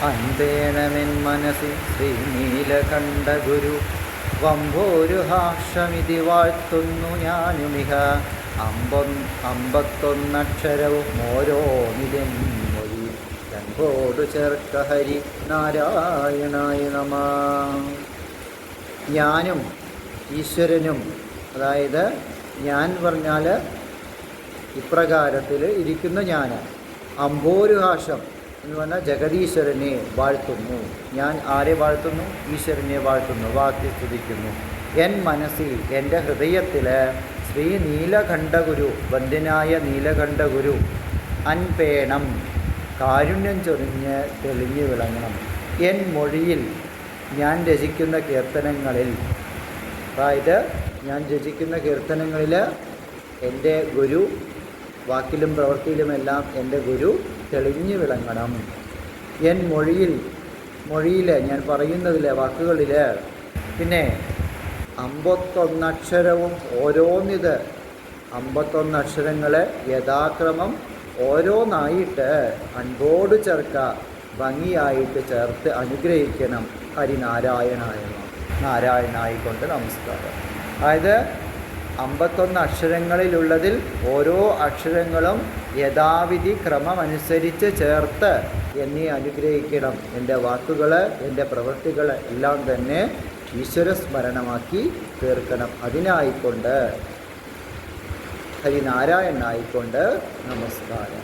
അൻപേണമെൻ മനസ്സിൽ ശ്രീനീലകണ്ഠ ഗുരു വമ്പോരുഹാക്ഷമിതി വാഴ്ത്തുന്നു ഞാനുമിഹ. അമ്പത്തൊന്നക്ഷരവും ഓരോന്നിലും മൊഴി രണ്ടോടു ചേർക്ക ഹരി നാരായണായ നമ. ഞാനും ഈശ്വരനും, അതായത് ഞാൻ പറഞ്ഞാൽ ഇപ്രകാരത്തിൽ ഇരിക്കുന്ന ഞാൻ, അമ്പോരുഹാഷം എന്ന് പറഞ്ഞാൽ ജഗദീശ്വരനെ വാഴ്ത്തുന്നു. ഞാൻ ആരെ വാഴ്ത്തുന്നു? ഈശ്വരനെ വാഴ്ത്തുന്നു, വാഴ്ത്തി സ്തുതിക്കുന്നു. എൻ മനസ്സിൽ, എൻ്റെ ഹൃദയത്തിൽ ശ്രീ നീലകണ്ഠഗുരു, വന്ദ്യനായ നീലകണ്ഠഗുരു അൻപേണം, കാരുണ്യം ചൊരിഞ്ഞ് തെളിഞ്ഞു വിളങ്ങണം. എൻ മൊഴിയിൽ, ഞാൻ രചിക്കുന്ന കീർത്തനങ്ങളിൽ, അതായത് ഞാൻ രചിക്കുന്ന കീർത്തനങ്ങളിൽ എൻ്റെ ഗുരു, വാക്കിലും പ്രവൃത്തിയിലുമെല്ലാം എൻ്റെ ഗുരു തെളിഞ്ഞു വിളങ്ങണം. എൻ മൊഴിയിൽ ഞാൻ പറയുന്നതിൽ, വാക്കുകളിൽ. പിന്നെ 51 അക്ഷരവും ഓരോന്നിത്, 51 അക്ഷരങ്ങൾ യഥാക്രമം ഓരോന്നായിട്ട് അൻപോട് ചേർക്ക, ഭംഗിയായിട്ട് ചേർത്ത് അനുഗ്രഹിക്കണം. ഹരിനാരായണായ നാരായണായിക്കൊണ്ട് നമസ്കാരം. അതായത് 51 അക്ഷരങ്ങളിലുള്ളതിൽ ഓരോ അക്ഷരങ്ങളും യഥാവിധി ക്രമമനുസരിച്ച് ചേർത്ത് എന്നെ അനുഗ്രഹിക്കണം. എൻ്റെ വാക്കുകൾ, എൻ്റെ പ്രവൃത്തികൾ എല്ലാം തന്നെ ഈശ്വരസ്മരണമാക്കി തീർക്കണം. അതിനായിക്കൊണ്ട് ഹരിനാരായണനായിക്കൊണ്ട് നമസ്കാരം.